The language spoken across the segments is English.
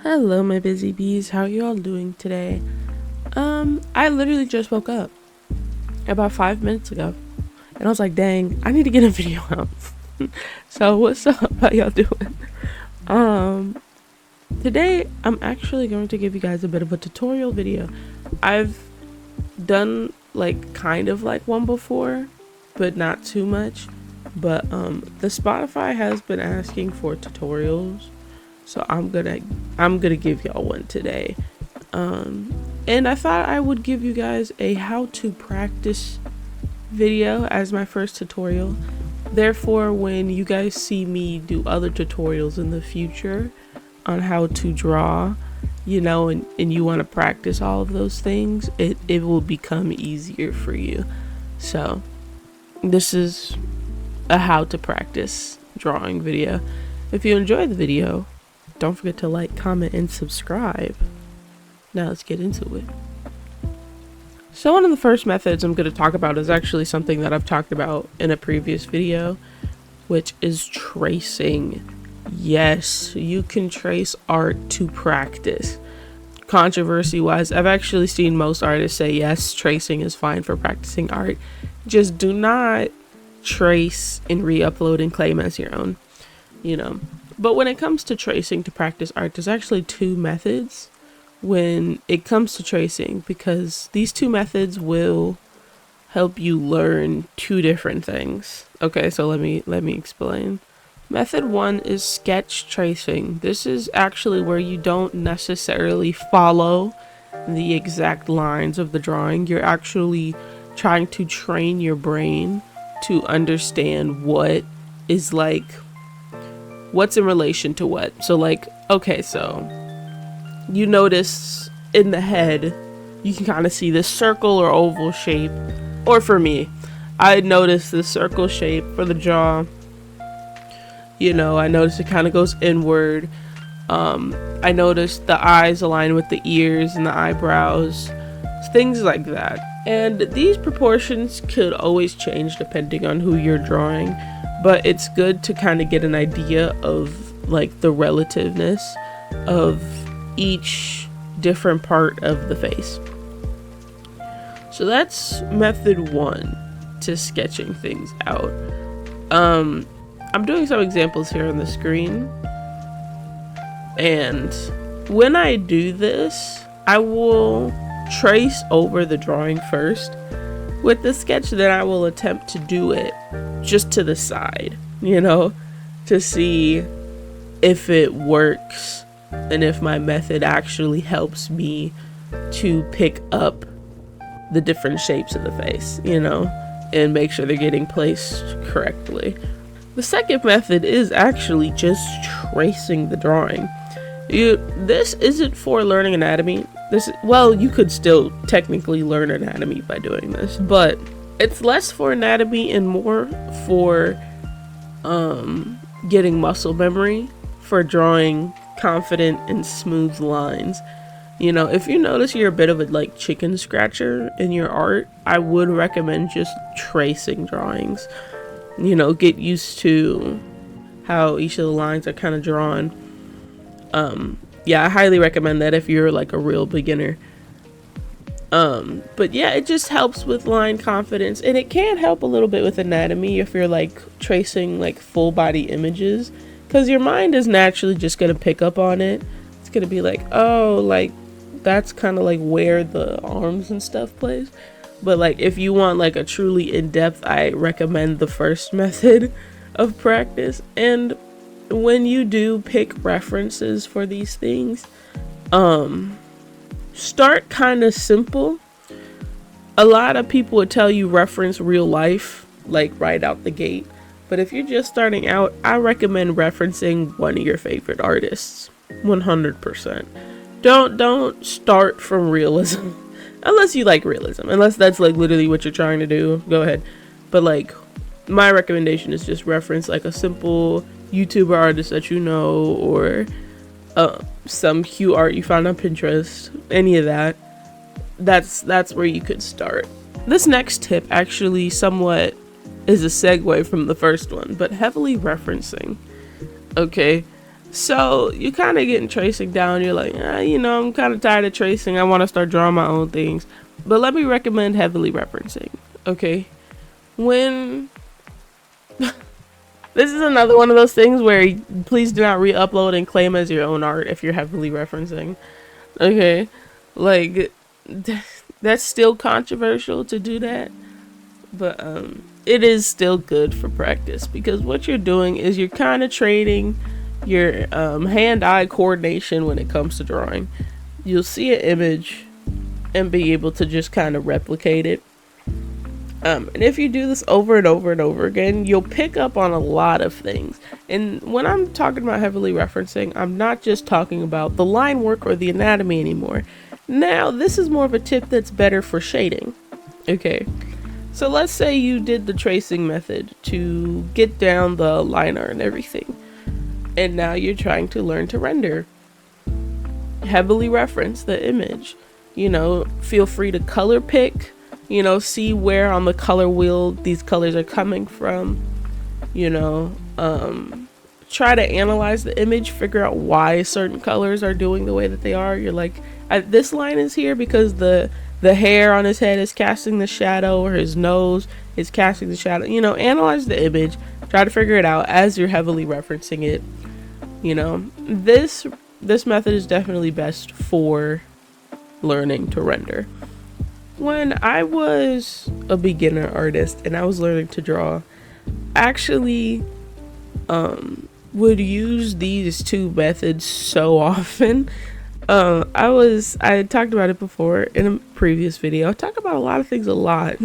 Hello, my busy bees. How are you all doing today? I literally just woke up about 5 minutes ago, and I was like, "Dang, I need to get a video out." So, what's up? How y'all doing? Um, Today I'm actually going to give you guys a bit of a tutorial video. I've done like kind of like one before, but not too much. But the Spotify has been asking for tutorials. So I'm gonna give y'all one today. And I thought I would give you guys a how to practice video as my first tutorial. Therefore, when you guys see me do other tutorials in the future on how to draw, and you want to practice all of those things, it will become easier for you. So this is a how to practice drawing video. If you enjoy the video, don't forget to like, comment, and subscribe. Now let's get into it. So one of the first methods I'm going to talk about is actually something that I've talked about in a previous video, which is tracing. Yes, you can trace art to practice. Controversy wise, I've actually seen most artists say yes, tracing is fine for practicing art. Just do not trace and re-upload and claim as your own, But when it comes to tracing to practice art, there's actually two methods when it comes to tracing, because these two methods will help you learn two different things. Okay, so let me explain. Method one is sketch tracing. This is actually where you don't necessarily follow the exact lines of the drawing. You're actually trying to train your brain to understand what is like, what's in relation to what. So like, okay, so you notice in the head, you can kind of see this circle or oval shape. Or for me, I noticed this circle shape for the jaw. I noticed it kind of goes inward. I noticed the eyes align with the ears and the eyebrows, things like that. And these proportions could always change depending on who you're drawing, but it's good to kind of get an idea of like the relativeness of each different part of the face. So that's method one to sketching things out. I'm doing some examples here on the screen, and when I do this, I will trace over the drawing first with the sketch, then I will attempt to do it just to the side, to see if it works and if my method actually helps me to pick up the different shapes of the face, and make sure they're getting placed correctly. The second method is actually just tracing the drawing. This isn't for learning anatomy. You could still technically learn anatomy by doing this, but it's less for anatomy and more for getting muscle memory for drawing confident and smooth lines. If you notice you're a bit of a like chicken scratcher in your art, I would recommend just tracing drawings. Get used to how each of the lines are kind of drawn. I highly recommend that if you're like a real beginner. But yeah, it just helps with line confidence, and it can help a little bit with anatomy if you're like tracing like full body images, because your mind is naturally just going to pick up on it. It's going to be like, oh, like that's kind of like where the arms and stuff plays. But like if you want like a truly in-depth, I recommend the first method of practice. And when you do pick references for these things, start kind of simple. A lot of people would tell you reference real life like right out the gate, but if you're just starting out, I recommend referencing one of your favorite artists. 100%. Don't start from realism. Unless you like realism, unless that's like literally what you're trying to do, go ahead. But like my recommendation is just reference like a simple YouTuber artist that or some cute art you found on Pinterest, any of that. That's where you could start. This next tip actually somewhat is a segue from the first one, but heavily referencing. Okay, So you kind of getting tracing down. You're like, you know, I'm kind of tired of tracing. I want to start drawing my own things. But let me recommend heavily referencing. Okay, when this is another one of those things where please do not re-upload and claim as your own art if you're heavily referencing. Okay, like that's still controversial to do that, but it is still good for practice, because what you're doing is you're kind of training your hand-eye coordination when it comes to drawing. You'll see an image and be able to just kind of replicate it. And if you do this over and over and over again, you'll pick up on a lot of things. And when I'm talking about heavily referencing, I'm not just talking about the line work or the anatomy anymore. Now, this is more of a tip that's better for shading. Okay, so let's say you did the tracing method to get down the liner and everything, and now you're trying to learn to render. Heavily reference the image. You know, feel free to color pick. You know, see where on the color wheel these colors are coming from. You know, try to analyze the image, figure out why certain colors are doing the way that they are. You're like, this line is here because the hair on his head is casting the shadow, or his nose is casting the shadow. You know, analyze the image, try to figure it out as you're heavily referencing it. You know, this method is definitely best for learning to render. When I was a beginner artist and I was learning to draw, actually would use these two methods so often. I talked about it before in a previous video. I talk about a lot of things a lot.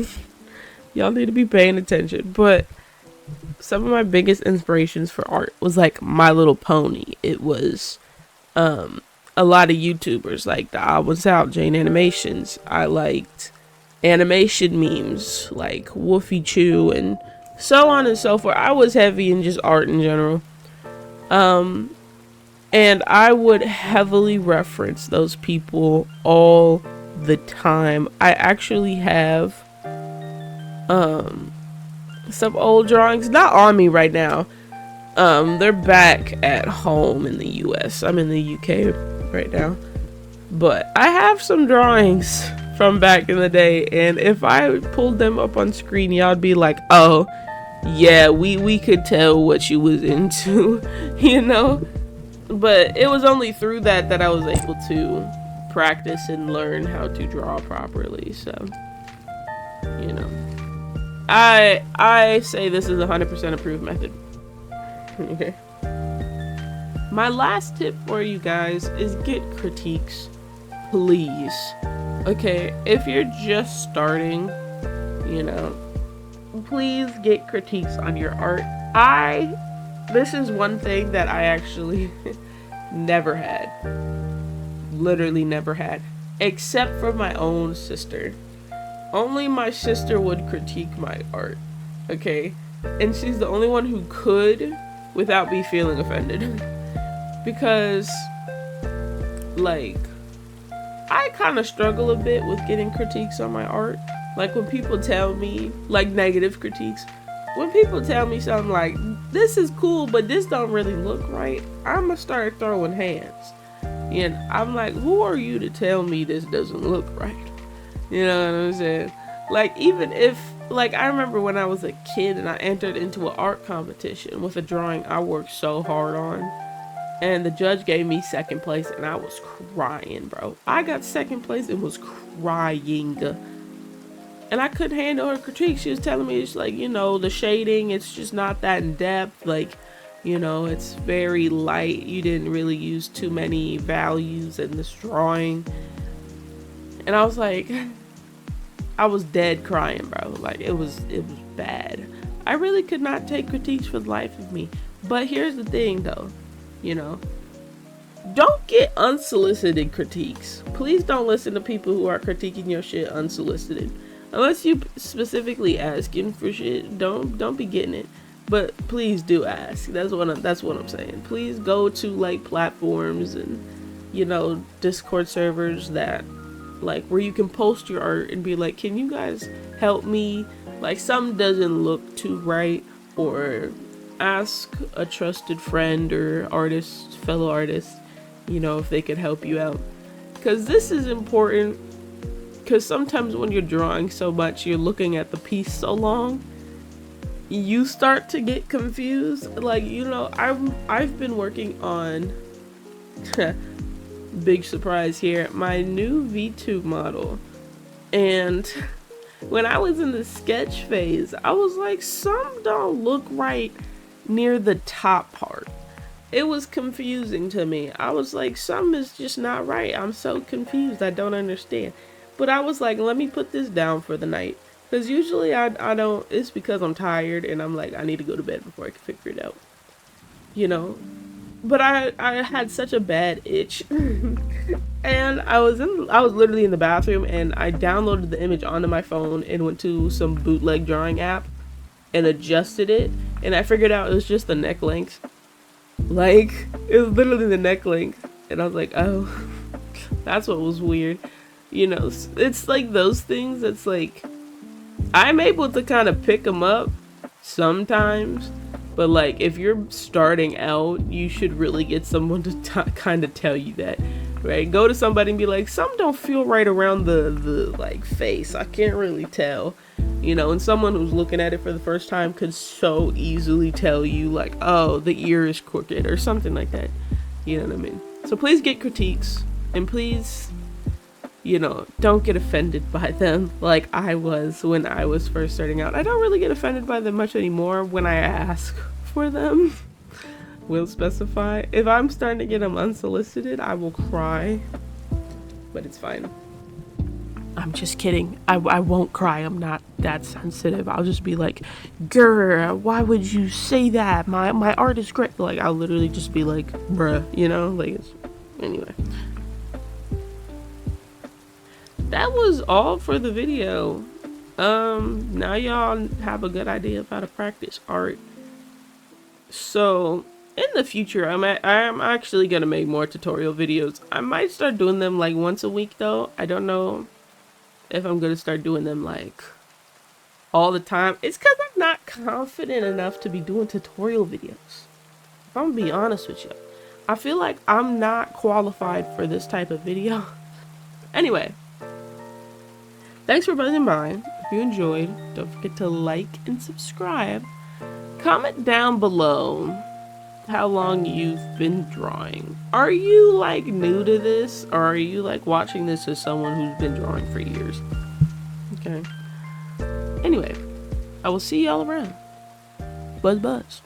Y'all need to be paying attention. But some of my biggest inspirations for art was like My Little Pony. It was a lot of YouTubers like the I Was Out, Jane Animations. I liked animation memes like Woofy Chew and so on and so forth. I was heavy in just art in general. And I would heavily reference those people all the time. I actually have some old drawings, not on me right now. They're back at home in the US. I'm in the UK right now. But I have some drawings from back in the day, and if I pulled them up on screen, y'all'd be like, oh, yeah, we could tell what you was into, you know? But it was only through that I was able to practice and learn how to draw properly, so, you know. I say this is a 100% approved method. Okay. My last tip for you guys is get critiques, please. Okay, if you're just starting, you know, please get critiques on your art. This is one thing that I actually never had. Literally never had. Except for my own sister. Only my sister would critique my art. Okay? And she's the only one who could without me feeling offended. Because, like, I kind of struggle a bit with getting critiques on my art. Like, when people tell me, like, negative critiques, when people tell me something like, this is cool, but this don't really look right, I'm gonna start throwing hands. And I'm like, who are you to tell me this doesn't look right? You know what I'm saying? Like, even if, like, I remember when I was a kid and I entered into an art competition with a drawing I worked so hard on, and the judge gave me second place, and I was crying, bro. I got second place and was crying. And I couldn't handle her critique. She was telling me, it's like, you know, the shading, it's just not that in depth. Like, you know, it's very light. You didn't really use too many values in this drawing. And I was like, I was dead crying, bro. Like, it was bad. I really could not take critiques for the life of me. But here's the thing, though. You know, don't get unsolicited critiques. Please don't listen to people who are critiquing your shit unsolicited. Unless you specifically asking for shit, don't be getting it. But please do ask. That's what I'm saying. Please go to like platforms and, you know, Discord servers that, like, where you can post your art and be like, can you guys help me? Like, something doesn't look too right, or ask a trusted friend or artist, fellow artist, you know, if they could help you out. Because this is important, because sometimes when you're drawing so much, you're looking at the piece so long, you start to get confused. Like, you know, I've been working on big surprise here, my new VTube model. And when I was in the sketch phase, I was like, some don't look right near the top part. It was confusing to me. I was like, something is just not right. I'm so confused. I don't understand. But I was like, let me put this down for the night. Because usually I don't, it's because I'm tired and I'm like, I need to go to bed before I can figure it out. You know? But I had such a bad itch. And I was literally in the bathroom and I downloaded the image onto my phone and went to some bootleg drawing app and adjusted it. And I figured out it was just the neck length. Like, it was literally the neck length. And I was like, oh, that's what was weird. You know, it's like those things. It's like, I'm able to kind of pick them up sometimes. But like, if you're starting out, you should really get someone to kind of tell you that, right? Go to somebody and be like, some don't feel right around the like face. I can't really tell, you know, and someone who's looking at it for the first time could so easily tell you like, oh, the ear is crooked or something like that. You know what I mean? So please get critiques and please, you know, don't get offended by them like I was when I was first starting out. I don't really get offended by them much anymore when I ask for them. Will specify. If I'm starting to get them unsolicited, I will cry. But it's fine. I'm just kidding. I won't cry. I'm not that sensitive. I'll just be like, grr, why would you say that? My art is great. Like, I'll literally just be like, bruh, you know? Like, it's, anyway. That was all for the video. Now y'all have a good idea of how to practice art. So in the future, I'm actually gonna make more tutorial videos. I might start doing them like once a week though. I don't know if I'm gonna start doing them like all the time. It's because I'm not confident enough to be doing tutorial videos. If I'm gonna be honest with you, I feel like I'm not qualified for this type of video. Anyway, thanks for buzzing by. If you enjoyed, don't forget to like and subscribe. Comment down below how long you've been drawing. Are you like new to this, or are you like watching this as someone who's been drawing for years? Okay. Anyway, I will see y'all around. Buzz buzz.